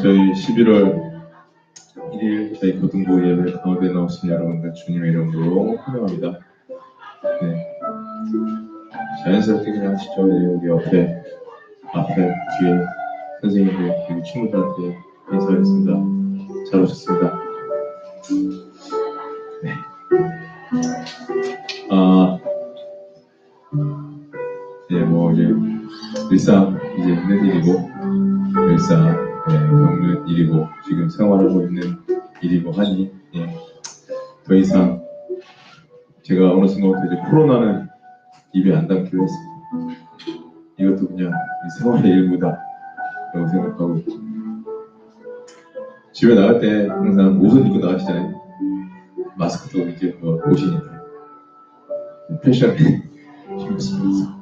저희 11월 1일 저희 고등부 예배 가운데 나오신 여러분들 주님의 이름으로 환영합니다. 네, 자연스럽게 그냥 하시죠. 여기 앞에 뒤에 선생님들 그리고 친구들한테 인사하겠습니다. 잘 오셨습니다. 네. 뭐 이제 일상 이제 있는 일이고 일상 겪는 일이고 지금 생활하고 있는 일이고 하니 더 이상 제가 어느 순간부터 이제 코로나는 입에 안 담기로 했습니다. 이것도 그냥 생활의 일부다 라고 생각하고 있고 집에 나갈 때 항상 옷을 입고 나가시잖아요. 마스크도 이제 옷이니까 패션에 신경 쓰면서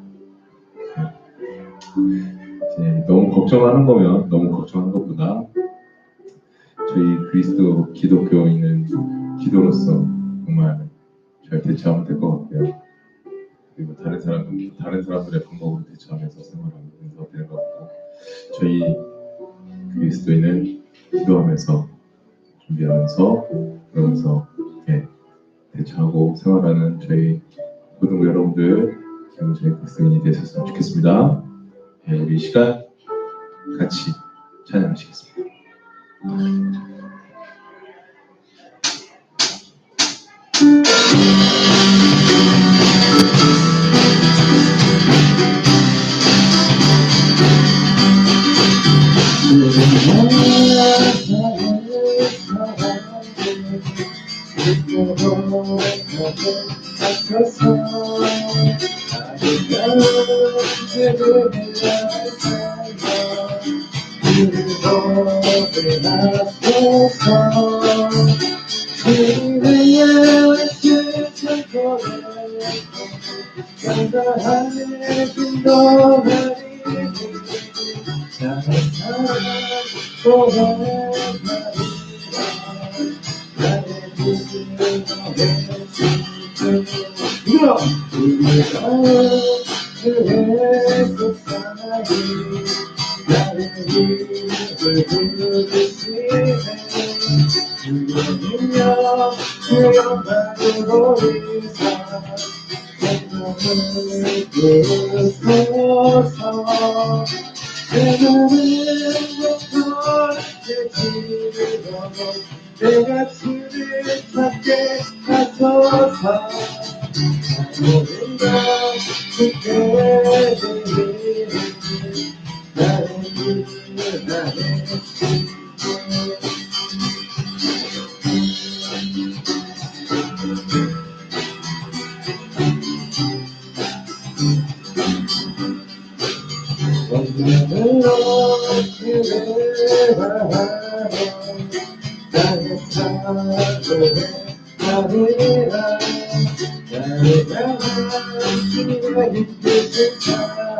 너무 걱정하는 거면 너무 걱정하는 것보다 저희 그리스도 기독교인은 기도로서 정말 잘 대처하면 될 것 같고요. 그리고 다른 사람들의 방법으로 대처하면서 생활하면서 되는 것 같고 저희 그리스도인은 기도하면서 준비하면서 그러면서 대처하고 생활하는 저희 고등부 여러분들 지금 저희 그리스도인이 되셨으면 좋겠습니다. 우리 시간 같이 찬양하시겠습니다. 내가 주를 찾게 하소서 모든가 주께 드리는 나의 주 나의 원망으로 주를 바라며 나의 사랑을 나리라 나를 향한 주의 이끄신 사랑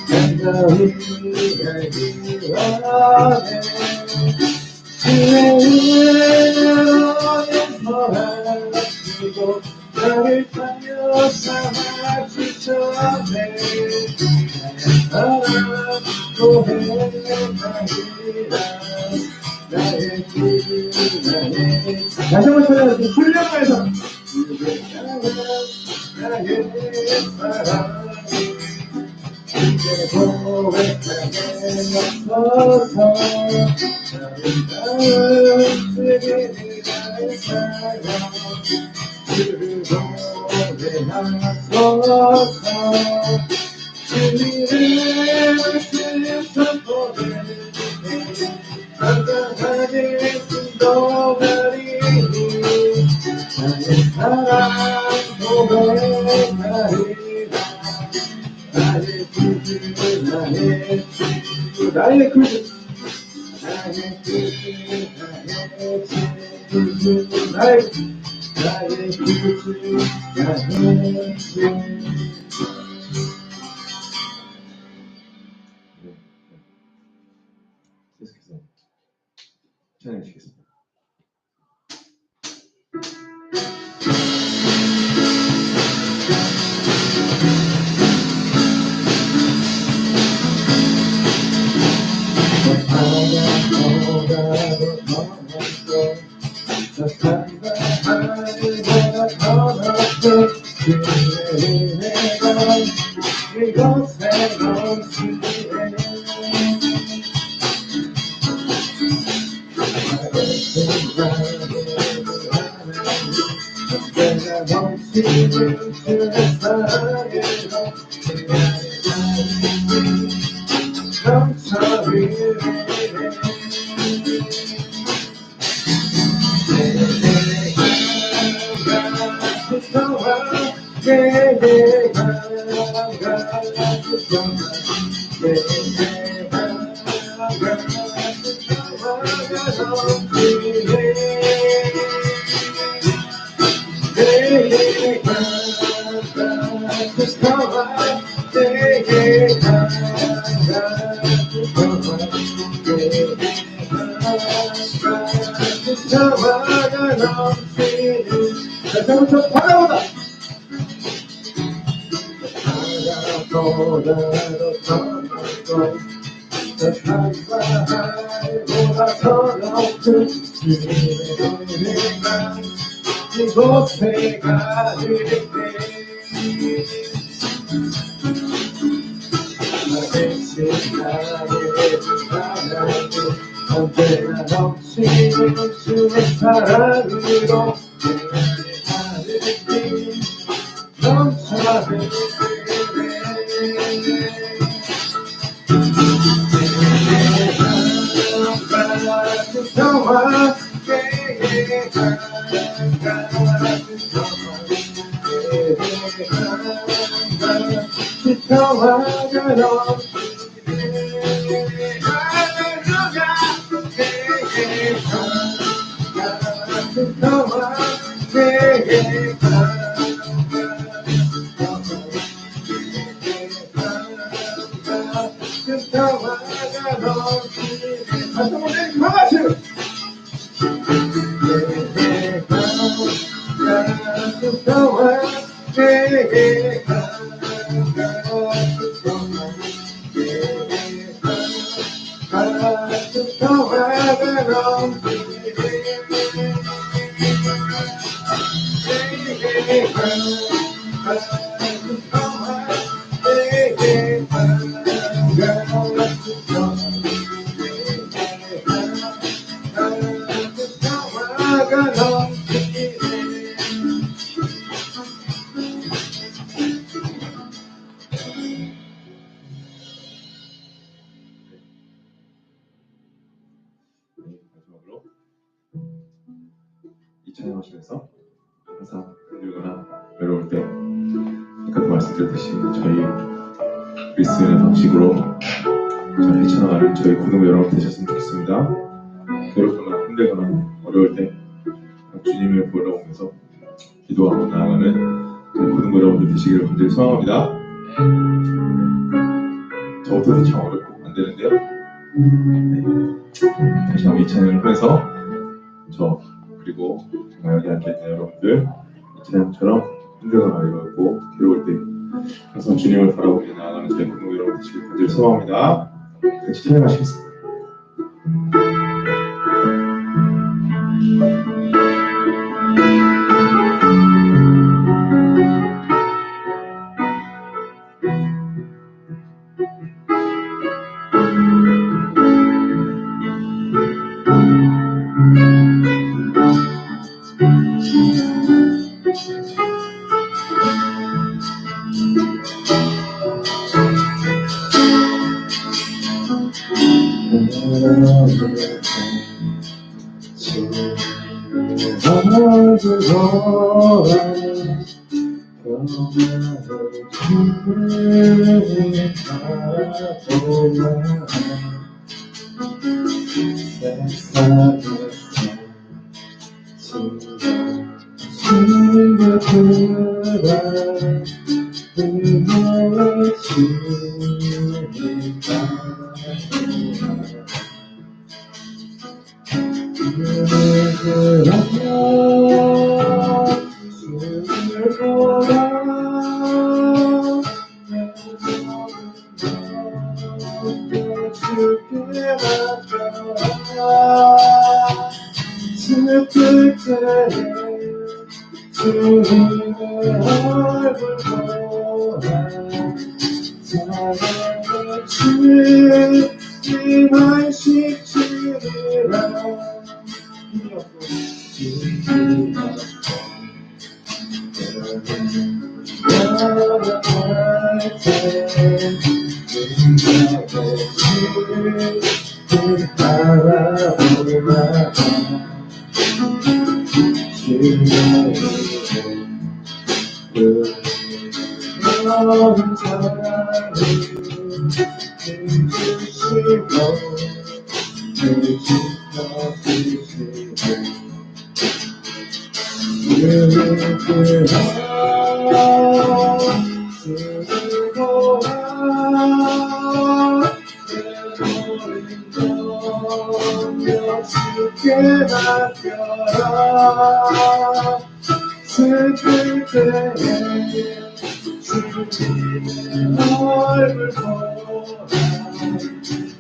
간절히 알기 원해 주의 은혜로 용서하시고 나를 살려 삼아주셨네 나의 사랑 고백하리라 나의 주 나의 다시 한번 찾아주세요. 훈련가에서 나의 사랑 이제 고백하게 없어서 아름다운 주님의 나의 사랑 주를 고백하소서 주님의 말씀 선포되네 건강하게 순동하리니 나의 사랑 고백하리라 나의 구주 나의 주 나의 구주 나의 구주 나의 주 나의 구주 나의 주 계속해서 찬양하시겠습니다. 바라보다 이곳에 가는 언제나 넘치는 주의 사랑으로 넘쳐흐르네 평화 평화가 마지막으로 이 찬양하시면서 항상 힘들거나 외로울 때 아까도 말씀드렸듯이 저희 그리스도인의 방식으로 잘 헤쳐나가는 저희 구동 여러분 되셨으면 좋겠습니다. 괴롭거나 힘들거나 어려울 때 주님을 보러오면서 기도하고 나아가는 저희 구동 여러분들 되시기를 간절히 소망합니다. 저부터 참 어렵고 안 되는데요. 네. 다시 한번 이 찬양을 통해서 저 그리고 정말 여기 앉아있는 여러분들 이 찬양처럼 힘들거나 어렵고 괴로울 때 항상 주님을 바라보며 나아가는 저희 구동 여러분 되시기를 간절히 소망합니다. 같이 찬양하시겠습니다. 슬플 때에 주님의 얼굴 보라 사랑의 주님 안식주리라 힘이 없고 슬플 때에 주님의 얼굴 보라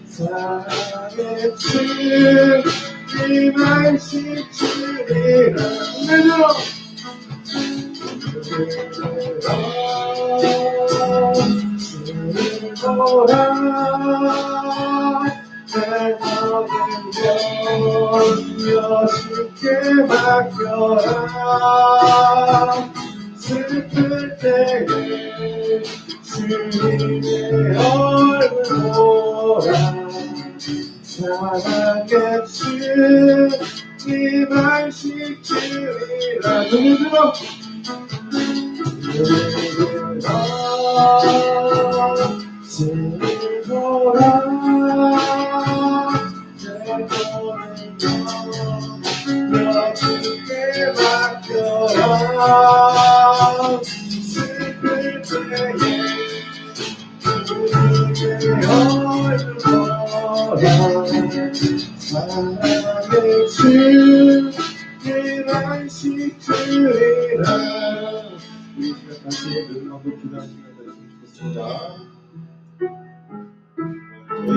사랑의 주님 안식주리라 내려 주님 보라 내 마음을 열며 주께 맡겨라 슬플 때에 주님의 얼굴 보라 사랑의 주님 안식주리라 눈을 들어 주님 보라 내 마음을 주께 맡겨라 슬플 때에 주님의 얼굴 보라 사랑의 주님 안식주리라 우리 시간 다시 눈 감고 기도하는 시간 되었으면 좋겠습니다. 저희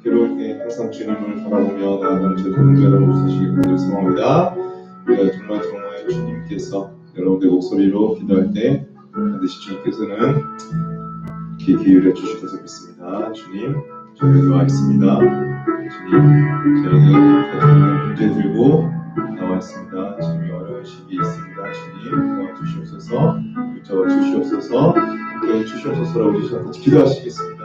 괴로울 때 항상 주님을 바라보며 나아가는 제 고등 여러분 웃으시길 간절히 소망합니다. 우리가 정말 주님께서 여러분들 목소리로 기도할 때 반드시 주님께서는 귀 기울여 주실 것을 믿습니다. 주님, 저희 기도하겠습니다. 주님, 저희는 문제 들고 나와 있습니다. 주님 어려운 시기에 있습니다. 주님 도와주시옵소서, 붙잡아 주시옵소서, 함께 주시옵소서라고 우리 같이 기도하시겠습니다.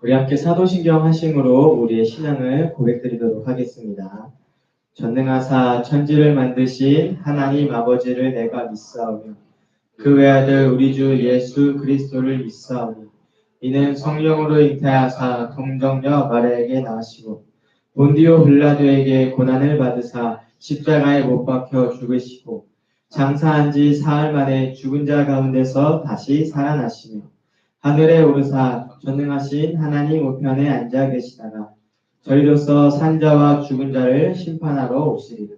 우리 함께 사도신경 하심으로 우리의 신앙을 고백드리도록 하겠습니다. 전능하사 천지를 만드신 하나님 아버지를 내가 믿사오며 그 외아들 우리 주 예수 그리스도를 믿사오니 이는 성령으로 잉태하사 동정녀 마리아에게 나시고 본디오 빌라도에게 고난을 받으사 십자가에 못 박혀 죽으시고 장사한 지 사흘 만에 죽은 자 가운데서 다시 살아나시며 하늘에 오르사 전능하신 하나님 우편에 앉아 계시다가 저희로서 산자와 죽은 자를 심판하러 오시리라.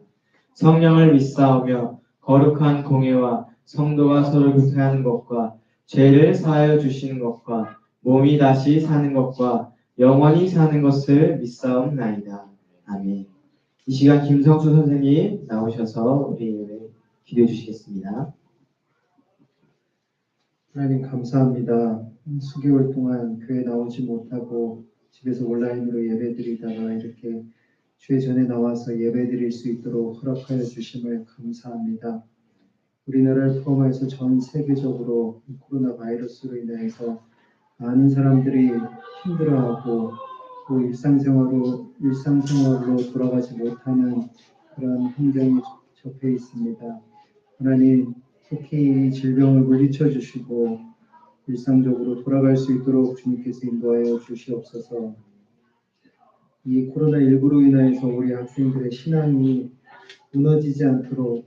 성령을 믿사오며 거룩한 공예와 성도가 서로 교통하는 것과 죄를 사하여 주시는 것과 몸이 다시 사는 것과 영원히 사는 것을 믿사옵나이다. 아멘. 이 시간 김성수 선생님 나오셔서 우리를 기도해 주시겠습니다. 하나님 감사합니다. 수개월 동안 교회 나오지 못하고 집에서 온라인으로 예배드리다가 이렇게 주의 전에 나와서 예배드릴 수 있도록 허락하여 주심을 감사합니다. 우리나라를 포함해서 전 세계적으로 코로나 바이러스로 인해서 많은 사람들이 힘들어하고 또 일상생활로 돌아가지 못하는 그런 환경이 접해 있습니다. 하나님, 속히 이 질병을 물리쳐 주시고 일상적으로 돌아갈 수 있도록 주님께서 인도하여 주시옵소서. 이 코로나19로 인해서 우리 학생들의 신앙이 무너지지 않도록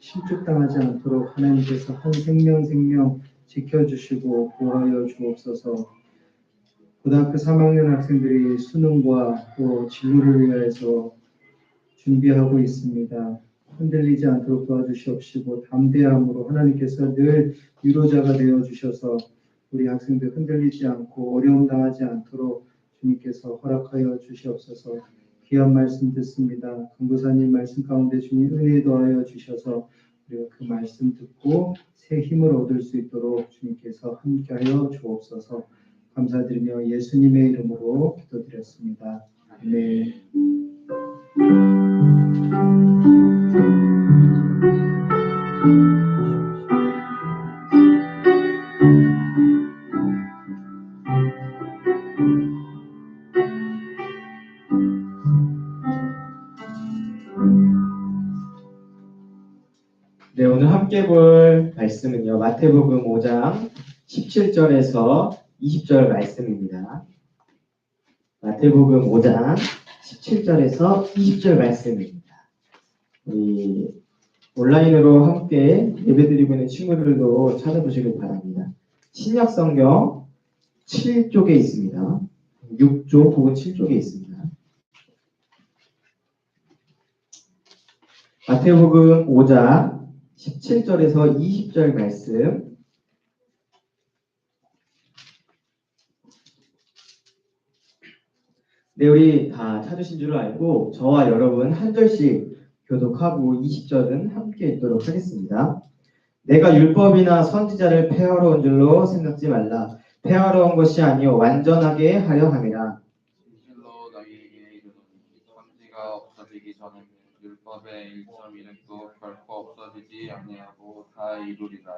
실족당하지 않도록 하나님께서 한 생명 지켜주시고 보호하여 주옵소서. 고등학교 3학년 학생들이 수능과 또 진로를 위해서 준비하고 있습니다. 흔들리지 않도록 도와주시옵시고 담대함으로 하나님께서 늘 위로자가 되어 주셔서 우리 학생들 흔들리지 않고 어려움 당하지 않도록 주님께서 허락하여 주시옵소서. 귀한 말씀 듣습니다. 강도사님 말씀 가운데 주님 은혜 더하여 주셔서 우리가 그 말씀 듣고 새 힘을 얻을 수 있도록 주님께서 함께하여 주옵소서. 감사드리며 예수님의 이름으로 기도드렸습니다. 아멘. 네, 오늘 함께 볼 말씀은요, 마태복음 5장 17절에서 20절 말씀입니다. 마태복음 5장 17절에서 20절 말씀입니다. 우리 온라인으로 함께 예배드리고 있는 친구들도 찾아보시길 바랍니다. 신약성경 7쪽에 있습니다. 6쪽 혹은 7쪽에 있습니다. 마태복음 5장 17절에서 20절 말씀. 네, 우리 다 찾으신 줄 알고 저와 여러분 한 절씩 교독하고 20절은 함께 읽도록 하겠습니다. 내가 율법이나 선지자를 폐하러 온 줄로 생각지 말라. 폐하러 온 것이 아니요 완전하게 하려 함이라. 진실로 너희에게 이르노니 선지가 없어지기 전에는 율법의 1.1획도 결코 없어지지 아니하고 다 이루리라.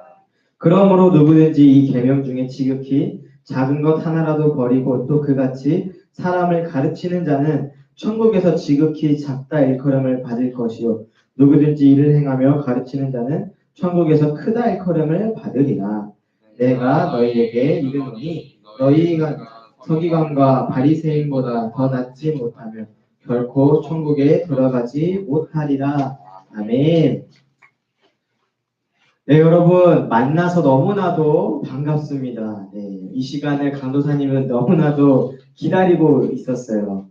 그러므로 누구든지 이 계명 중에 지극히 작은 것 하나라도 버리고 또 그같이 사람을 가르치는 자는 천국에서 지극히 작다 일컬음을 받을 것이요 누구든지 이를 행하며 가르치는 자는 천국에서 크다 일컬음을 받으리라. 내가 너희에게 이르노니 너희가 서기관과 바리새인보다 더 낫지 못하면 결코 천국에 들어가지 못하리라. 아멘. 네, 여러분 만나서 너무나도 반갑습니다. 네, 이 시간을 강도사님은 너무나도 기다리고 있었어요.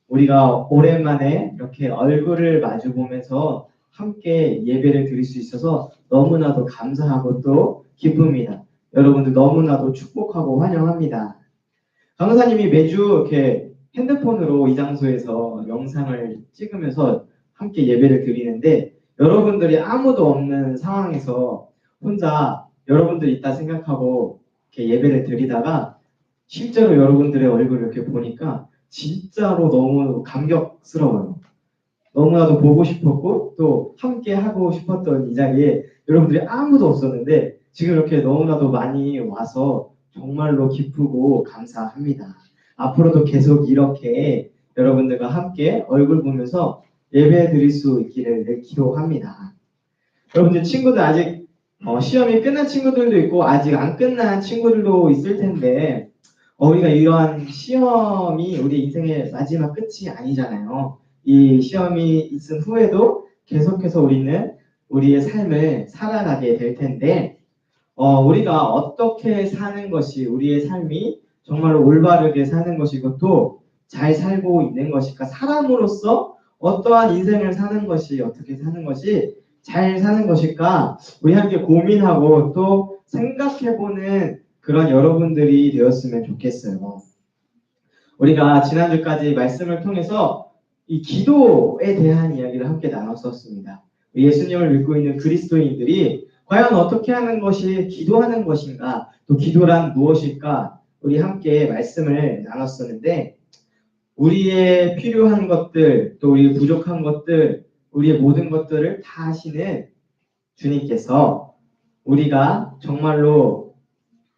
우리가 오랜만에 이렇게 얼굴을 마주 보면서 함께 예배를 드릴 수 있어서 너무나도 감사하고 또 기쁩니다. 여러분들 너무나도 축복하고 환영합니다. 강도사님이 매주 이렇게 핸드폰으로 이 장소에서 영상을 찍으면서 함께 예배를 드리는데 여러분들이 아무도 없는 상황에서 혼자 여러분들이 있다 생각하고 이렇게 예배를 드리다가 실제로 여러분들의 얼굴을 이렇게 보니까 진짜로 너무 감격스러워요. 너무나도 보고 싶었고 또 함께 하고 싶었던 이 자리에 여러분들이 아무도 없었는데 지금 이렇게 너무나도 많이 와서 정말로 기쁘고 감사합니다. 앞으로도 계속 이렇게 여러분들과 함께 얼굴 보면서 예배 드릴 수 있기를 기도합니다. 여러분들 친구들 아직 시험이 끝난 친구들도 있고 아직 안 끝난 친구들도 있을 텐데 우리가 이러한 시험이 우리 인생의 마지막 끝이 아니잖아요. 이 시험이 있은 후에도 계속해서 우리는 우리의 삶을 살아가게 될 텐데 우리가 어떻게 사는 것이 우리의 삶이 정말로 올바르게 사는 것이고 또 잘 살고 있는 것일까? 사람으로서 어떠한 인생을 사는 것이 어떻게 사는 것이 잘 사는 것일까? 우리 함께 고민하고 또 생각해보는 그런 여러분들이 되었으면 좋겠어요. 우리가 지난주까지 말씀을 통해서 이 기도에 대한 이야기를 함께 나눴었습니다. 예수님을 믿고 있는 그리스도인들이 과연 어떻게 하는 것이 기도하는 것인가? 또 기도란 무엇일까? 우리 함께 말씀을 나눴었는데 우리의 필요한 것들, 또 우리의 부족한 것들, 우리의 모든 것들을 다 하시는 주님께서 우리가 정말로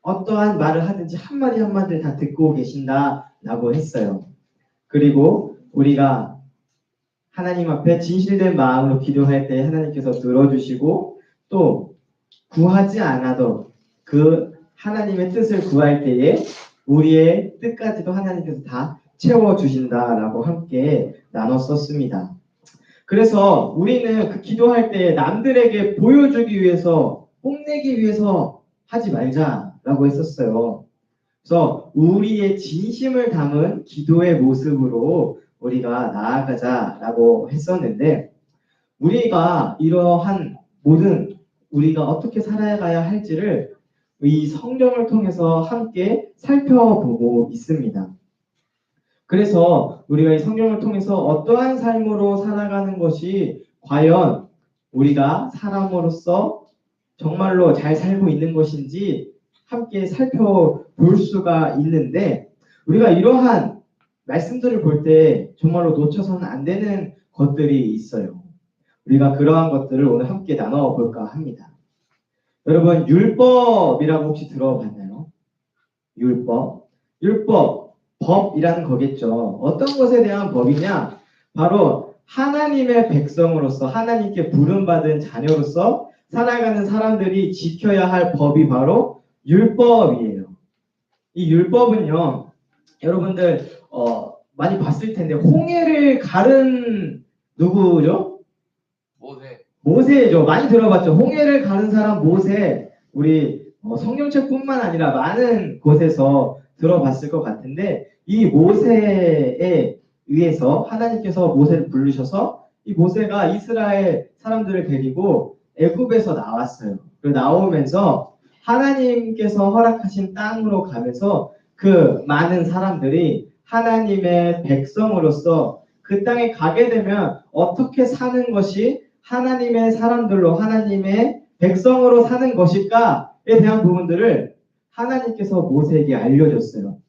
어떠한 말을 하든지 한마디 한마디를 다 듣고 계신다라고 했어요. 그리고 우리가 하나님 앞에 진실된 마음으로 기도할 때 하나님께서 들어주시고 또 구하지 않아도 그 하나님의 뜻을 구할 때에 우리의 뜻까지도 하나님께서 다 채워주신다라고 함께 나눴었습니다. 그래서 우리는 그 기도할 때 남들에게 보여주기 위해서, 뽐내기 위해서 하지 말자라고 했었어요. 그래서 우리의 진심을 담은 기도의 모습으로 우리가 나아가자라고 했었는데 우리가 이러한 모든 우리가 어떻게 살아가야 할지를 이 성경을 통해서 함께 살펴보고 있습니다. 그래서 우리가 이 성경을 통해서 어떠한 삶으로 살아가는 것이 과연 우리가 사람으로서 정말로 잘 살고 있는 것인지 함께 살펴볼 수가 있는데 우리가 이러한 말씀들을 볼 때 정말로 놓쳐서는 안 되는 것들이 있어요. 우리가 그러한 것들을 오늘 함께 나눠볼까 합니다. 여러분 율법이라고 혹시 들어봤나요? 율법, 법이라는 거겠죠. 어떤 것에 대한 법이냐? 바로 하나님의 백성으로서 하나님께 부름받은 자녀로서 살아가는 사람들이 지켜야 할 법이 바로 율법이에요. 이 율법은요, 여러분들 많이 봤을 텐데 홍해를 가른 누구죠? 모세죠. 많이 들어봤죠. 홍해를 가른 사람 모세. 우리 성경책뿐만 아니라 많은 곳에서 들어봤을 것 같은데 이 모세에 의해서 하나님께서 모세를 부르셔서 이 모세가 이스라엘 사람들을 데리고 애굽에서 나왔어요. 그리고 나오면서 하나님께서 허락하신 땅으로 가면서 그 많은 사람들이 하나님의 백성으로서 그 땅에 가게 되면 어떻게 사는 것이 하나님의 사람들로 하나님의 백성으로 사는 것일까에 대한 부분들을 하나님께서 모세에게 알려줬어요.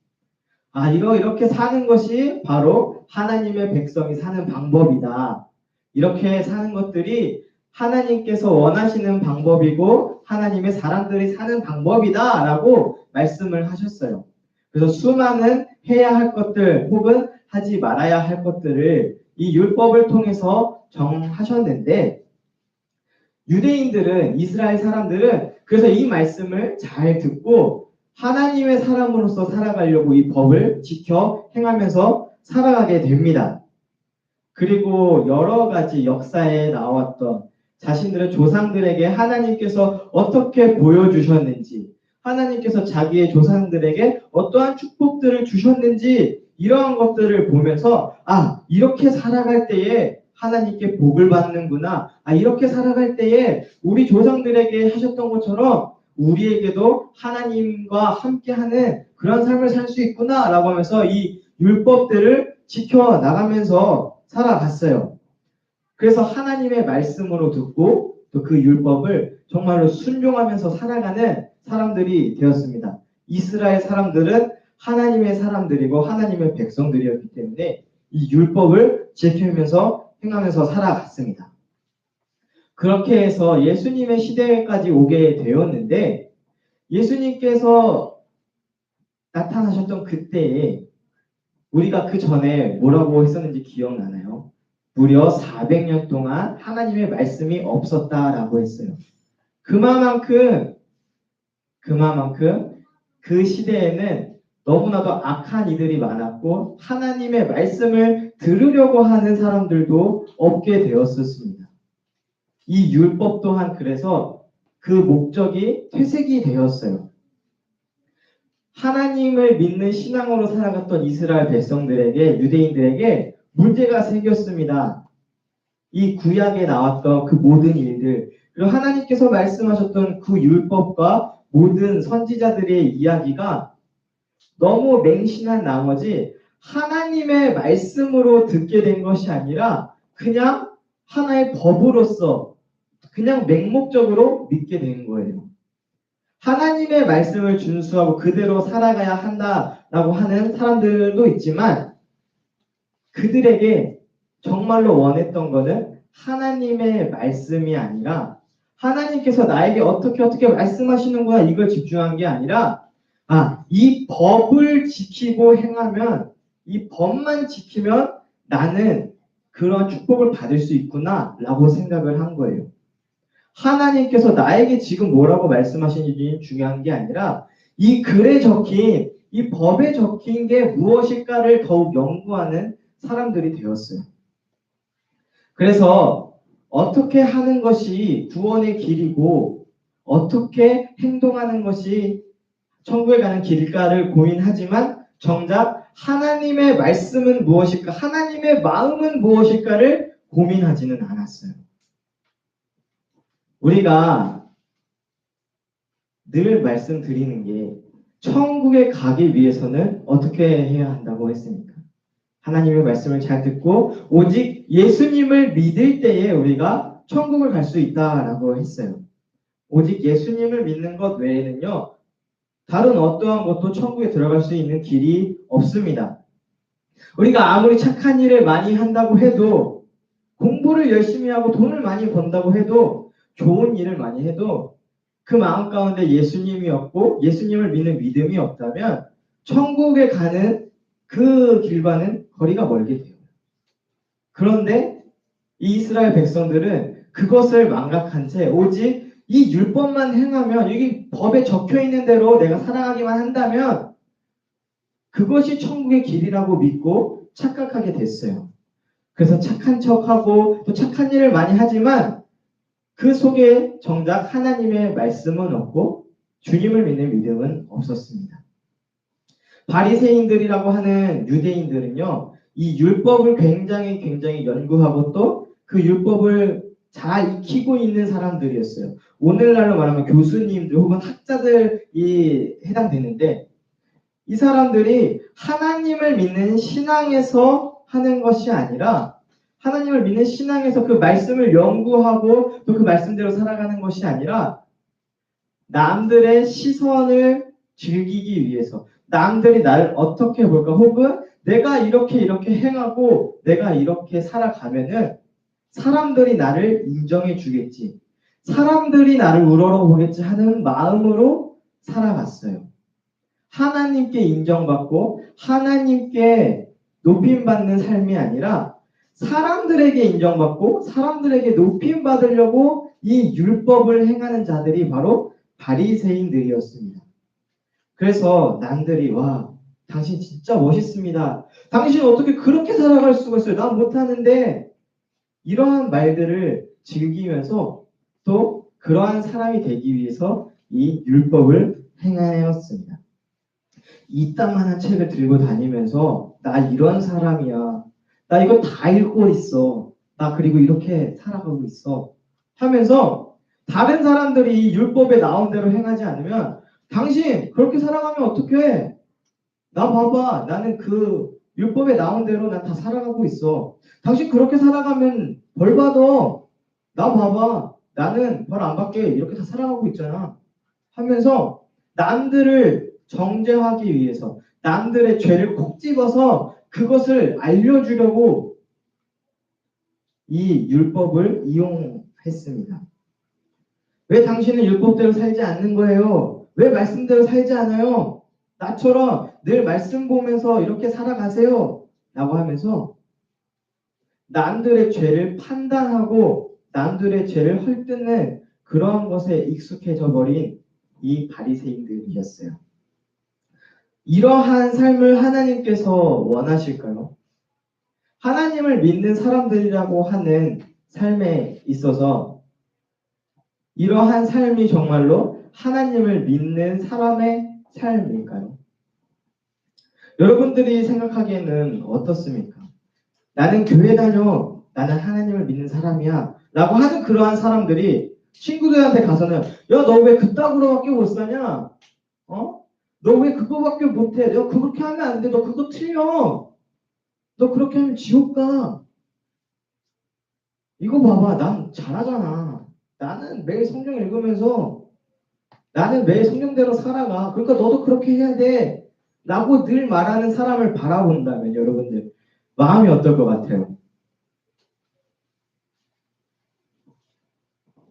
이렇게 사는 것이 바로 하나님의 백성이 사는 방법이다. 이렇게 사는 것들이 하나님께서 원하시는 방법이고 하나님의 사람들이 사는 방법이다 라고 말씀을 하셨어요. 그래서 수많은 해야 할 것들 혹은 하지 말아야 할 것들을 이 율법을 통해서 정하셨는데 유대인들은 이스라엘 사람들은 그래서 이 말씀을 잘 듣고 하나님의 사람으로서 살아가려고 이 법을 지켜 행하면서 살아가게 됩니다. 그리고 여러 가지 역사에 나왔던 자신들의 조상들에게 하나님께서 어떻게 보여주셨는지 하나님께서 자기의 조상들에게 어떠한 축복들을 주셨는지 이러한 것들을 보면서 이렇게 살아갈 때에 하나님께 복을 받는구나. 이렇게 살아갈 때에 우리 조상들에게 하셨던 것처럼 우리에게도 하나님과 함께하는 그런 삶을 살 수 있구나 라고 하면서 이 율법들을 지켜나가면서 살아갔어요. 그래서 하나님의 말씀으로 듣고 또 그 율법을 정말로 순종하면서 살아가는 사람들이 되었습니다. 이스라엘 사람들은 하나님의 사람들이고 하나님의 백성들이었기 때문에 이 율법을 지키면서 행하면서 살아갔습니다. 그렇게 해서 예수님의 시대까지 오게 되었는데 예수님께서 나타나셨던 그때에 우리가 그 전에 뭐라고 했었는지 기억나나요? 무려 400년 동안 하나님의 말씀이 없었다라고 했어요. 그만큼 그 시대에는 너무나도 악한 이들이 많았고 하나님의 말씀을 들으려고 하는 사람들도 없게 되었었습니다. 이 율법 또한 그래서 그 목적이 퇴색이 되었어요. 하나님을 믿는 신앙으로 살아갔던 이스라엘 백성들에게 유대인들에게 문제가 생겼습니다. 이 구약에 나왔던 그 모든 일들 그리고 하나님께서 말씀하셨던 그 율법과 모든 선지자들의 이야기가 너무 맹신한 나머지 하나님의 말씀으로 듣게 된 것이 아니라 그냥 하나의 법으로서 그냥 맹목적으로 믿게 된 거예요. 하나님의 말씀을 준수하고 그대로 살아가야 한다라고 하는 사람들도 있지만 그들에게 정말로 원했던 거는 하나님의 말씀이 아니라 하나님께서 나에게 어떻게 말씀하시는구나 이걸 집중한 게 아니라 이 법을 지키고 행하면 이 법만 지키면 나는 그런 축복을 받을 수 있구나 라고 생각을 한 거예요. 하나님께서 나에게 지금 뭐라고 말씀하시는지 중요한 게 아니라 이 글에 적힌 이 법에 적힌 게 무엇일까를 더욱 연구하는 사람들이 되었어요. 그래서 어떻게 하는 것이 구원의 길이고 어떻게 행동하는 것이 천국에 가는 길일까를 고민하지만 정작 하나님의 말씀은 무엇일까, 하나님의 마음은 무엇일까를 고민하지는 않았어요. 우리가 늘 말씀드리는 게 천국에 가기 위해서는 어떻게 해야 한다고 했습니까? 하나님의 말씀을 잘 듣고 오직 예수님을 믿을 때에 우리가 천국을 갈 수 있다라고 했어요. 오직 예수님을 믿는 것 외에는요, 다른 어떠한 것도 천국에 들어갈 수 있는 길이 없습니다. 우리가 아무리 착한 일을 많이 한다고 해도 공부를 열심히 하고 돈을 많이 번다고 해도 좋은 일을 많이 해도 그 마음 가운데 예수님이 없고 예수님을 믿는 믿음이 없다면 천국에 가는 그 길과는 거리가 멀게 돼요. 그런데 이 이스라엘 백성들은 그것을 망각한 채 오직 이 율법만 행하면 여기 법에 적혀 있는 대로 내가 살아가기만 한다면 그것이 천국의 길이라고 믿고 착각하게 됐어요. 그래서 착한 척하고 또 착한 일을 많이 하지만 그 속에 정작 하나님의 말씀은 없고 주님을 믿는 믿음은 없었습니다. 바리새인들이라고 하는 유대인들은요, 이 율법을 굉장히 연구하고 또 그 율법을 잘 익히고 있는 사람들이었어요. 오늘날로 말하면 교수님들 혹은 학자들이 해당되는데 이 사람들이 하나님을 믿는 신앙에서 하는 것이 아니라 하나님을 믿는 신앙에서 그 말씀을 연구하고 또 그 말씀대로 살아가는 것이 아니라 남들의 시선을 즐기기 위해서 남들이 나를 어떻게 볼까 혹은 내가 이렇게 행하고 내가 이렇게 살아가면은 사람들이 나를 인정해 주겠지. 사람들이 나를 우러러보겠지 하는 마음으로 살아갔어요. 하나님께 인정받고 하나님께 높임받는 삶이 아니라 사람들에게 인정받고 사람들에게 높임받으려고 이 율법을 행하는 자들이 바로 바리새인들이었습니다. 그래서 남들이 와 당신 진짜 멋있습니다. 당신 어떻게 그렇게 살아갈 수가 있어요? 난 못하는데 이러한 말들을 즐기면서 또 그러한 사람이 되기 위해서 이 율법을 행하였습니다. 이따만한 책을 들고 다니면서 나 이런 사람이야. 나 이거 다 읽고 있어. 나 그리고 이렇게 살아가고 있어. 하면서 다른 사람들이 율법에 나온 대로 행하지 않으면 당신 그렇게 살아가면 어떡해? 나 봐봐. 나는 그 율법에 나온 대로 난 다 살아가고 있어. 당신 그렇게 살아가면 벌 받아. 나 봐봐. 나는 벌 안 받게 이렇게 다 살아가고 있잖아. 하면서 남들을 정죄하기 위해서 남들의 죄를 콕 집어서 그것을 알려주려고 이 율법을 이용했습니다. 왜 당신은 율법대로 살지 않는 거예요? 왜 말씀대로 살지 않아요? 나처럼 늘 말씀 보면서 이렇게 살아가세요. 라고 하면서 남들의 죄를 판단하고 남들의 죄를 헐뜯는 그런 것에 익숙해져 버린 이 바리새인들이었어요. 이러한 삶을 하나님께서 원하실까요? 하나님을 믿는 사람들이라고 하는 삶에 있어서 이러한 삶이 정말로 하나님을 믿는 사람의 삶일까요? 여러분들이 생각하기에는 어떻습니까? 나는 교회 다녀. 나는 하나님을 믿는 사람이야. 라고 하는 그러한 사람들이 친구들한테 가서는 야, 너 왜 그따구로밖에 못 사냐? 너 왜 그거밖에 못해? 너 그렇게 하면 안 돼. 너 그거 틀려. 너 그렇게 하면 지옥 가. 이거 봐봐. 난 잘하잖아. 나는 매일 성경 읽으면서 나는 내 성경대로 살아가. 그러니까 너도 그렇게 해야 돼. 라고 늘 말하는 사람을 바라본다면 여러분들 마음이 어떨 것 같아요?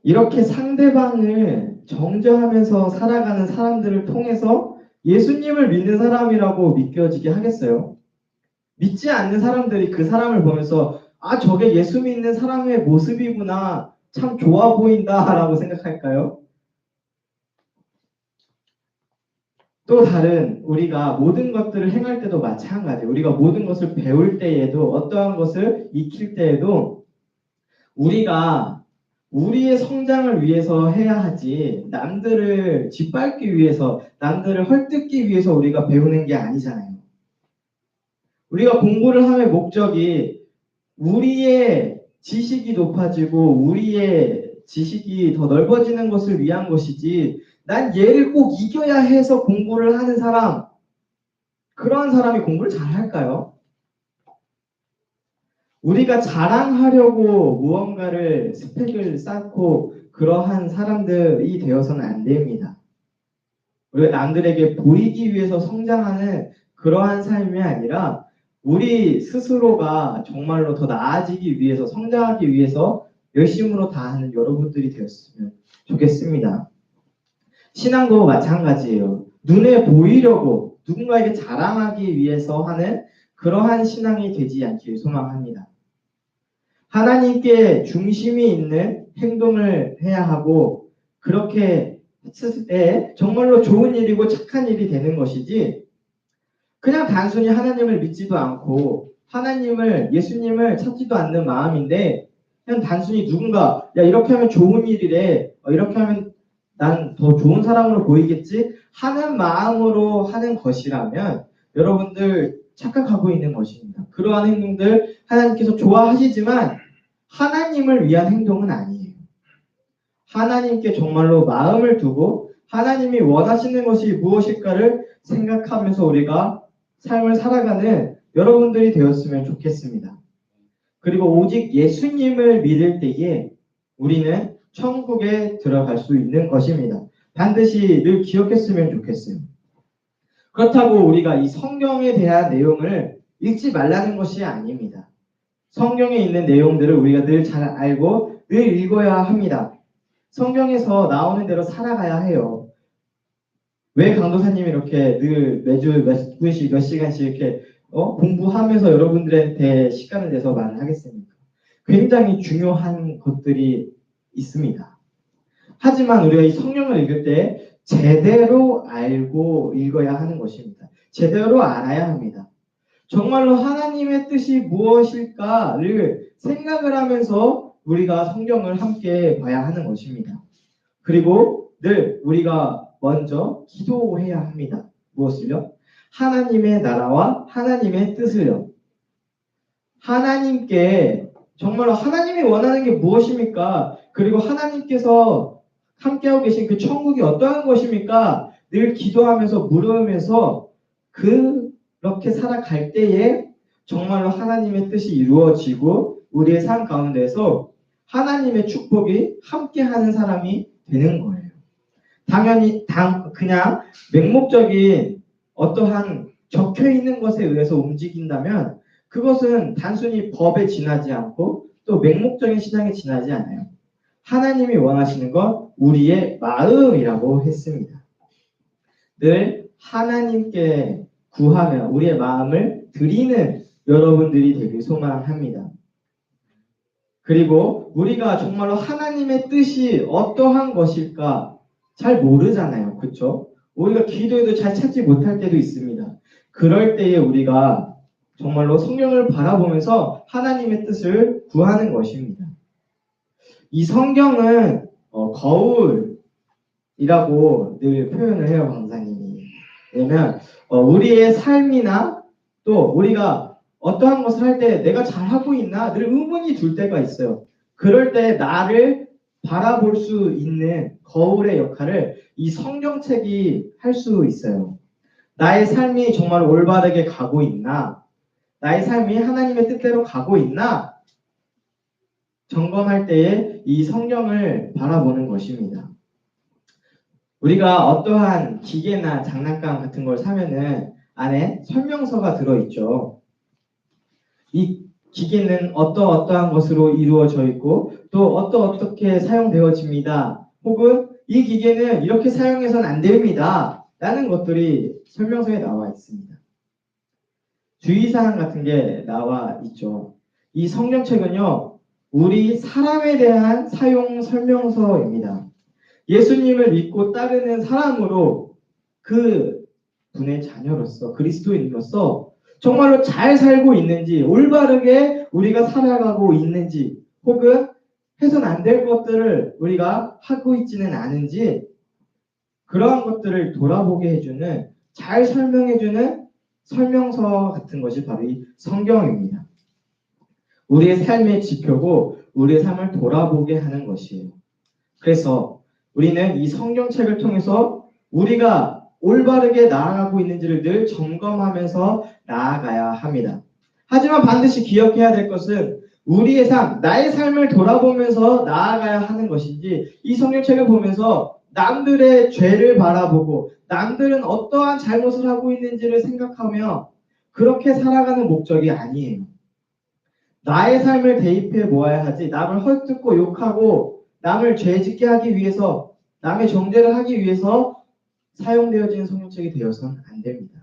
이렇게 상대방을 정죄하면서 살아가는 사람들을 통해서 예수님을 믿는 사람이라고 믿겨지게 하겠어요? 믿지 않는 사람들이 그 사람을 보면서 아, 저게 예수 믿는 사람의 모습이구나. 참 좋아 보인다 라고 생각할까요? 또 다른 우리가 모든 것들을 행할 때도 마찬가지예요. 우리가 모든 것을 배울 때에도 어떠한 것을 익힐 때에도 우리가 우리의 성장을 위해서 해야 하지 남들을 짓밟기 위해서 남들을 헐뜯기 위해서 우리가 배우는 게 아니잖아요. 우리가 공부를 함의 목적이 우리의 지식이 높아지고 우리의 지식이 더 넓어지는 것을 위한 것이지 난 얘를 꼭 이겨야 해서 공부를 하는 사람, 그런 사람이 공부를 잘 할까요? 우리가 자랑하려고 무언가를 스펙을 쌓고 그러한 사람들이 되어서는 안 됩니다. 우리가 남들에게 보이기 위해서 성장하는 그러한 삶이 아니라 우리 스스로가 정말로 더 나아지기 위해서 성장하기 위해서 열심으로 다하는 여러분들이 되었으면 좋겠습니다. 신앙도 마찬가지예요. 눈에 보이려고 누군가에게 자랑하기 위해서 하는 그러한 신앙이 되지 않기를 소망합니다. 하나님께 중심이 있는 행동을 해야 하고 그렇게 했을 때 정말로 좋은 일이고 착한 일이 되는 것이지 그냥 단순히 하나님을 믿지도 않고 하나님을 예수님을 찾지도 않는 마음인데 그냥 단순히 누군가 야 이렇게 하면 좋은 일이래 이렇게 하면 난 더 좋은 사람으로 보이겠지 하는 마음으로 하는 것이라면 여러분들 착각하고 있는 것입니다. 그러한 행동들 하나님께서 좋아하시지만 하나님을 위한 행동은 아니에요. 하나님께 정말로 마음을 두고 하나님이 원하시는 것이 무엇일까를 생각하면서 우리가 삶을 살아가는 여러분들이 되었으면 좋겠습니다. 그리고 오직 예수님을 믿을 때에 우리는 천국에 들어갈 수 있는 것입니다. 반드시 늘 기억했으면 좋겠어요. 그렇다고 우리가 이 성경에 대한 내용을 읽지 말라는 것이 아닙니다. 성경에 있는 내용들을 우리가 늘 잘 알고 늘 읽어야 합니다. 성경에서 나오는 대로 살아가야 해요. 왜 강도사님이 이렇게 늘 매주 몇 분씩 몇 시간씩 이렇게 공부하면서 여러분들한테 시간을 내서 말을 하겠습니까? 굉장히 중요한 것들이 있습니다. 하지만 우리가 이 성경을 읽을 때 제대로 알고 읽어야 하는 것입니다. 제대로 알아야 합니다. 정말로 하나님의 뜻이 무엇일까를 생각을 하면서 우리가 성경을 함께 봐야 하는 것입니다. 그리고 늘 우리가 먼저 기도해야 합니다. 무엇을요? 하나님의 나라와 하나님의 뜻을요. 하나님께 정말로 하나님이 원하는 게 무엇입니까? 그리고 하나님께서 함께하고 계신 그 천국이 어떠한 것입니까? 늘 기도하면서 물으면서 그렇게 살아갈 때에 정말로 하나님의 뜻이 이루어지고 우리의 삶 가운데서 하나님의 축복이 함께하는 사람이 되는 거예요. 당연히 그냥 맹목적인 어떠한 적혀 있는 것에 의해서 움직인다면 그것은 단순히 법에 지나지 않고 또 맹목적인 신앙에 지나지 않아요. 하나님이 원하시는 건 우리의 마음이라고 했습니다. 늘 하나님께 구하며 우리의 마음을 드리는 여러분들이 되길 소망합니다. 그리고 우리가 정말로 하나님의 뜻이 어떠한 것일까 잘 모르잖아요. 그렇죠? 우리가 기도해도 잘 찾지 못할 때도 있습니다. 그럴 때에 우리가 정말로 성경을 바라보면서 하나님의 뜻을 구하는 것입니다. 이 성경은 거울이라고 늘 표현을 해요, 강사님이. 왜냐면 우리의 삶이나 또 우리가 어떠한 것을 할 때 내가 잘하고 있나 늘 의문이 들 때가 있어요. 그럴 때 나를 바라볼 수 있는 거울의 역할을 이 성경책이 할 수 있어요. 나의 삶이 정말 올바르게 가고 있나? 나의 삶이 하나님의 뜻대로 가고 있나? 점검할 때에 이 성경을 바라보는 것입니다. 우리가 어떠한 기계나 장난감 같은 걸 사면은 안에 설명서가 들어있죠. 이 기계는 어떠한 것으로 이루어져 있고 또 어떻게 사용되어집니다. 혹은 이 기계는 이렇게 사용해서는 안 됩니다. 라는 것들이 설명서에 나와 있습니다. 주의사항 같은 게 나와 있죠. 이 성경책은요, 우리 사람에 대한 사용 설명서입니다. 예수님을 믿고 따르는 사람으로 그 분의 자녀로서 그리스도인으로서 정말로 잘 살고 있는지, 올바르게 우리가 살아가고 있는지, 혹은 해서는 안 될 것들을 우리가 하고 있지는 않은지, 그러한 것들을 돌아보게 해주는, 잘 설명해주는 설명서 같은 것이 바로 이 성경입니다. 우리의 삶의 지표고 우리의 삶을 돌아보게 하는 것이에요. 그래서 우리는 이 성경책을 통해서 우리가 올바르게 나아가고 있는지를 늘 점검하면서 나아가야 합니다. 하지만 반드시 기억해야 될 것은 우리의 삶, 나의 삶을 돌아보면서 나아가야 하는 것인지, 이 성경책을 보면서 남들의 죄를 바라보고 남들은 어떠한 잘못을 하고 있는지를 생각하며 그렇게 살아가는 목적이 아니에요. 나의 삶을 대입해 보아야 하지, 남을 헐뜯고 욕하고 남을 죄짓게 하기 위해서, 남의 정죄를 하기 위해서 사용되어지는 성경책이 되어서는 안 됩니다.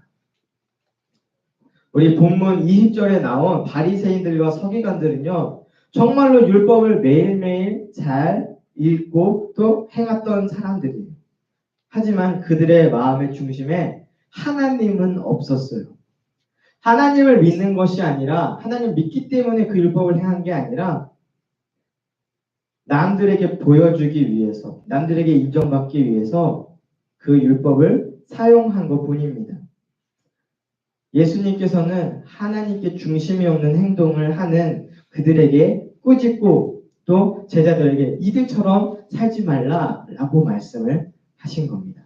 우리 본문 20절에 나온 바리새인들과 서기관들은요, 정말로 율법을 매일매일 잘 읽고 또 행했던 사람들이에요. 하지만 그들의 마음의 중심에 하나님은 없었어요. 하나님을 믿는 것이 아니라, 하나님 믿기 때문에 그 율법을 행한 게 아니라 남들에게 보여주기 위해서, 남들에게 인정받기 위해서 그 율법을 사용한 것뿐입니다. 예수님께서는 하나님께 중심이 없는 행동을 하는 그들에게 꾸짖고 또 제자들에게 이들처럼 살지 말라라고 말씀을 하신 겁니다.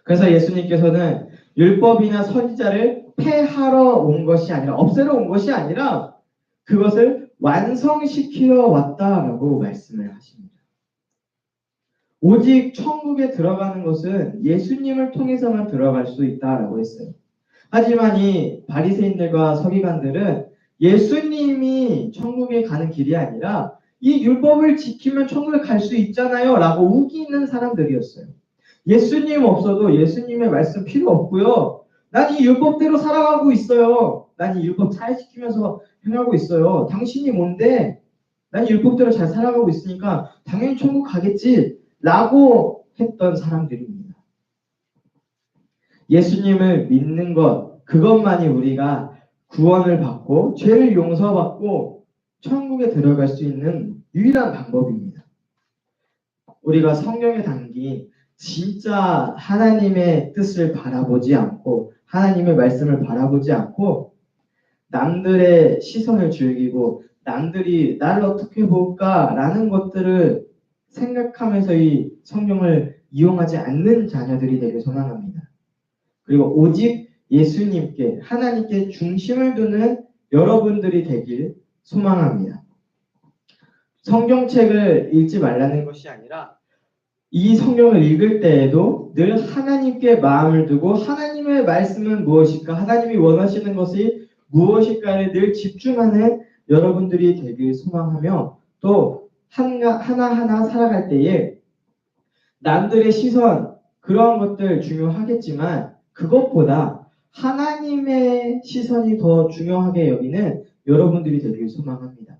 그래서 예수님께서는 율법이나 선지자를 폐하러 온 것이 아니라, 없애러 온 것이 아니라 그것을 완성시키러 왔다라고 말씀을 하십니다. 오직 천국에 들어가는 것은 예수님을 통해서만 들어갈 수 있다라고 했어요. 하지만 이 바리새인들과 서기관들은 예수님이 천국에 가는 길이 아니라 이 율법을 지키면 천국에 갈 수 있잖아요 라고 우기는 사람들이었어요. 예수님 없어도 예수님의 말씀 필요 없고요. 난 이 율법대로 살아가고 있어요. 난 이 율법 잘 지키면서 행하고 있어요. 당신이 뭔데? 난 이 율법대로 잘 살아가고 있으니까 당연히 천국 가겠지 라고 했던 사람들입니다. 예수님을 믿는 것, 그것만이 우리가 구원을 받고 죄를 용서받고 천국에 들어갈 수 있는 유일한 방법입니다. 우리가 성경에 담긴 진짜 하나님의 뜻을 바라보지 않고 하나님의 말씀을 바라보지 않고 남들의 시선을 즐기고 남들이 나를 어떻게 볼까라는 것들을 생각하면서 이 성경을 이용하지 않는 자녀들이 되길 소망합니다. 그리고 오직 예수님께, 하나님께 중심을 두는 여러분들이 되길 소망합니다. 성경책을 읽지 말라는 것이 아니라 이 성경을 읽을 때에도 늘 하나님께 마음을 두고 하나님의 말씀은 무엇일까, 하나님이 원하시는 것이 무엇일까를 늘 집중하는 여러분들이 되길 소망하며, 또 하나하나 살아갈 때에 남들의 시선, 그러한 것들 중요하겠지만 그것보다 하나님의 시선이 더 중요하게 여기는 여러분들이 되길 소망합니다.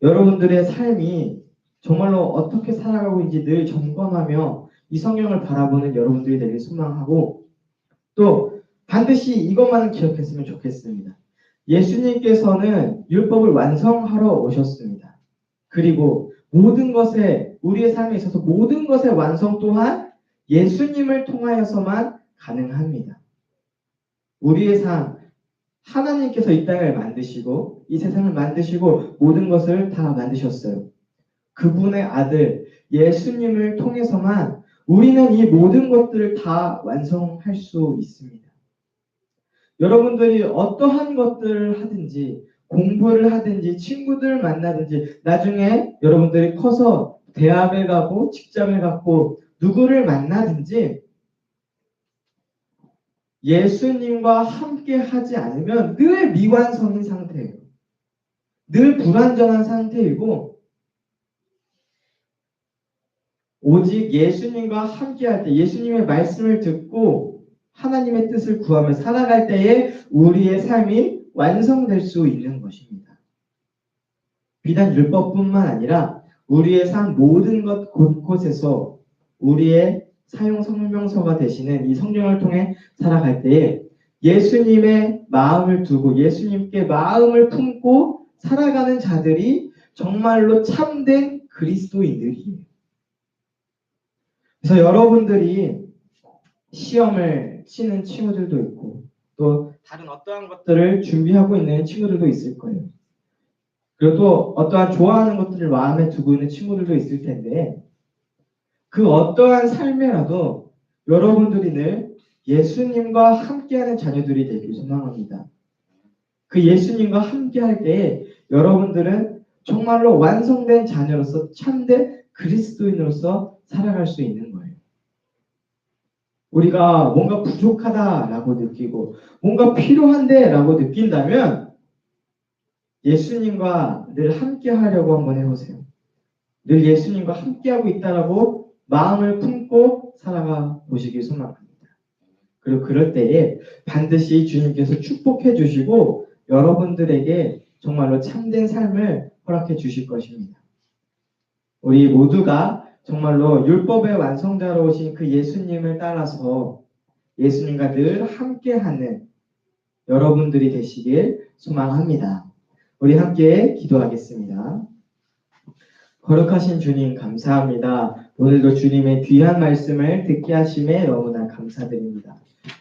여러분들의 삶이 정말로 어떻게 살아가고 있는지 늘 점검하며 이 성경을 바라보는 여러분들이 되길 소망하고, 또 반드시 이것만은 기억했으면 좋겠습니다. 예수님께서는 율법을 완성하러 오셨습니다. 그리고 모든 것에, 우리의 삶에 있어서 모든 것의 완성 또한 예수님을 통하여서만 가능합니다. 우리의 삶, 하나님께서 이 땅을 만드시고 이 세상을 만드시고 모든 것을 다 만드셨어요. 그분의 아들 예수님을 통해서만 우리는 이 모든 것들을 다 완성할 수 있습니다. 여러분들이 어떠한 것들을 하든지, 공부를 하든지, 친구들을 만나든지, 나중에 여러분들이 커서 대학을 가고 직장을 갖고 누구를 만나든지 예수님과 함께 하지 않으면 늘 미완성인 상태예요. 늘 불완전한 상태이고 오직 예수님과 함께 할 때 예수님의 말씀을 듣고 하나님의 뜻을 구하며 살아갈 때에 우리의 삶이 완성될 수 있는 것입니다. 비단 율법뿐만 아니라 우리의 삶 모든 것 곳곳에서 우리의 사용 성명서가 되시는 이 성령을 통해 살아갈 때에 예수님의 마음을 두고 예수님께 마음을 품고 살아가는 자들이 정말로 참된 그리스도인들이에요. 그래서 여러분들이 시험을 치는 친구들도 있고 또 다른 어떠한 것들을 준비하고 있는 친구들도 있을 거예요. 그리고 또 어떠한 좋아하는 것들을 마음에 두고 있는 친구들도 있을 텐데 그 어떠한 삶이라도 여러분들이 늘 예수님과 함께하는 자녀들이 되길 소망합니다. 그 예수님과 함께할 때에 여러분들은 정말로 완성된 자녀로서 참된 그리스도인으로서 살아갈 수 있는 거예요. 우리가 뭔가 부족하다라고 느끼고 뭔가 필요한데라고 느낀다면 예수님과 늘 함께하려고 한번 해보세요. 늘 예수님과 함께하고 있다라고 마음을 품고 살아가 보시길 소망합니다. 그리고 그럴 때에 반드시 주님께서 축복해 주시고 여러분들에게 정말로 참된 삶을 허락해 주실 것입니다. 우리 모두가 정말로 율법의 완성자로 오신 그 예수님을 따라서 예수님과 늘 함께하는 여러분들이 되시길 소망합니다. 우리 함께 기도하겠습니다. 거룩하신 주님 감사합니다. 오늘도 주님의 귀한 말씀을 듣게 하심에 너무나 감사드립니다.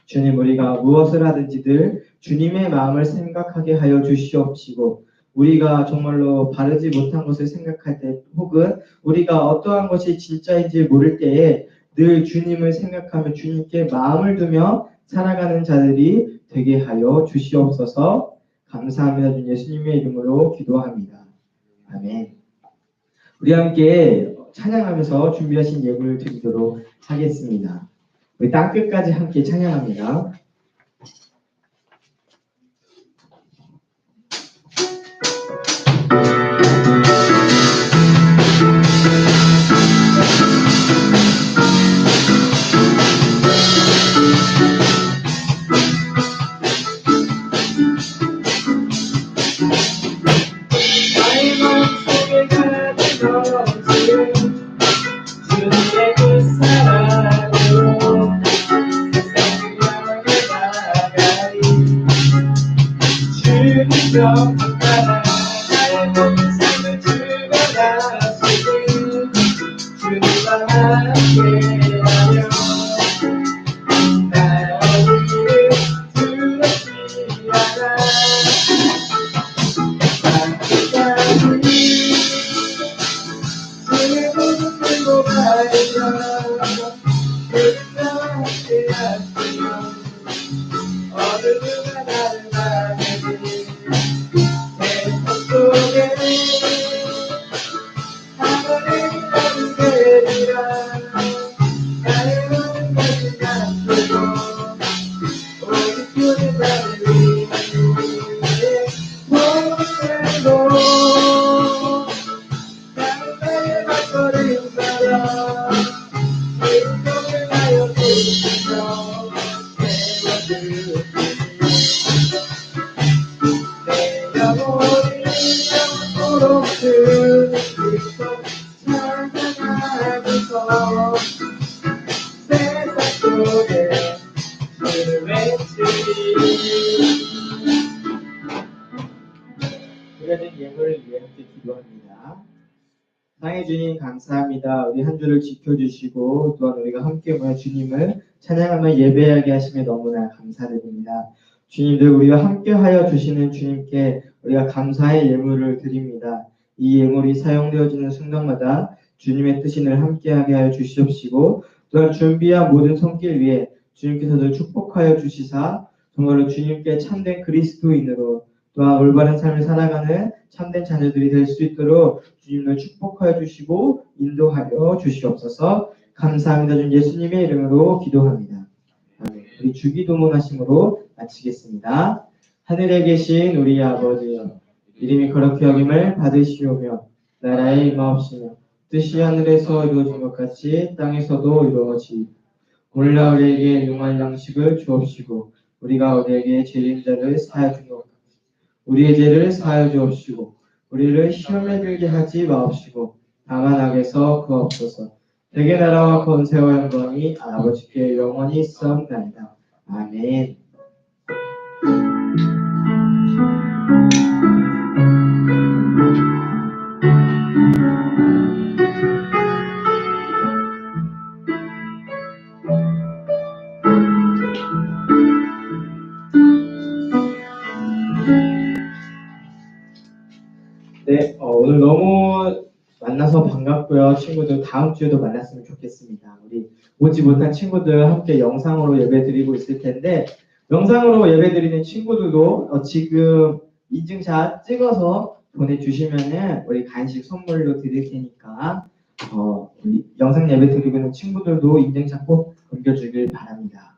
주님 우리가 무엇을 하든지 늘 주님의 마음을 생각하게 하여 주시옵시고 우리가 정말로 바르지 못한 것을 생각할 때 혹은 우리가 어떠한 것이 진짜인지 모를 때에 늘 주님을 생각하며 주님께 마음을 두며 살아가는 자들이 되게 하여 주시옵소서. 감사합니다. 주 예수님의 이름으로 기도합니다. 아멘. 우리 함께 찬양하면서 준비하신 예물을 드리도록 하겠습니다. 우리 땅끝까지 함께 찬양합니다. 드려진 예물을 위해 함께 기도합니다. 사랑해 주님 감사합니다. 우리 한 주를 지켜주시고 또한 우리가 함께 모여 주님을 찬양하며 예배하게 하심에 너무나 감사드립니다. 주님들 우리와 함께하여 주시는 주님께 우리가 감사의 예물을 드립니다. 이 예물이 사용되어지는 순간마다 주님의 뜻이 늘 함께하게 하여 주시옵시고 또한 준비한 모든 손길 위에 주님께서도 축복하여 주시사 정말로 주님께 참된 그리스도인으로 또한 올바른 삶을 살아가는 참된 자녀들이 될 수 있도록 주님을 축복하여 주시고 인도하여 주시옵소서. 감사합니다. 주 예수님의 이름으로 기도합니다. 아멘. 우리 주기도문 하심으로 마치겠습니다. 하늘에 계신 우리 아버지여, 이름이 거룩히 여김을 받으시오며 나라의 임하옵시며 뜻이 하늘에서 이루어진 것 같이 땅에서도 이루어지이다. 오늘 우리에게 용할 양식을 주옵시고 우리가 우리에게 죄진 자를 사하여 준 것 같이 우리의 죄를 사하여 주옵시고 우리를 시험에 들게 하지 마옵시고 다만 악에서 구하옵소서. 대개 나라와 권세와 영광이 아버지께 영원히 있사옵나이다. 아멘. 네, 오늘 너무 만나서 반갑고요. 친구들 다음 주에도 만났으면 좋겠습니다. 우리 오지 못한 친구들 함께 영상으로 예배 드리고 있을 텐데 영상으로 예배 드리는 친구들도 지금 인증샷 찍어서 보내주시면은 우리 간식 선물로 드릴 테니까 우리 영상 예배 드리고 있는 친구들도 인증샷 꼭 남겨주길 바랍니다.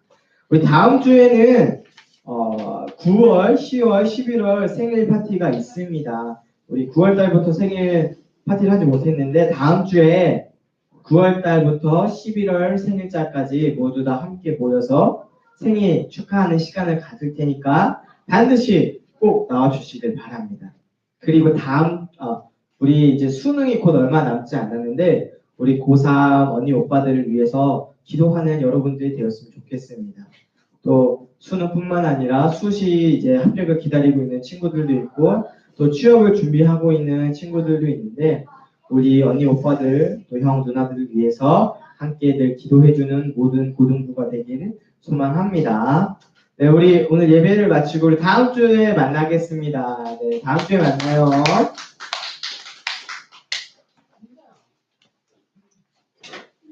우리 다음 주에는 9월, 10월, 11월 생일 파티가 있습니다. 우리 9월 달부터 생일 파티를 하지 못했는데 다음 주에 9월 달부터 11월 생일자까지 모두 다 함께 모여서 생일 축하하는 시간을 가질 테니까 반드시 꼭 나와주시길 바랍니다. 그리고 우리 이제 수능이 곧 얼마 남지 않았는데 우리 고3 언니 오빠들을 위해서 기도하는 여러분들이 되었으면 좋겠습니다. 또 수능뿐만 아니라 수시 이제 합격을 기다리고 있는 친구들도 있고 또 취업을 준비하고 있는 친구들도 있는데 우리 언니 오빠들 또 형 누나들을 위해서 함께들 기도해주는 모든 고등부가 되기를 소망합니다. 네, 우리 오늘 예배를 마치고 우리 다음 주에 만나겠습니다. 네, 다음 주에 만나요.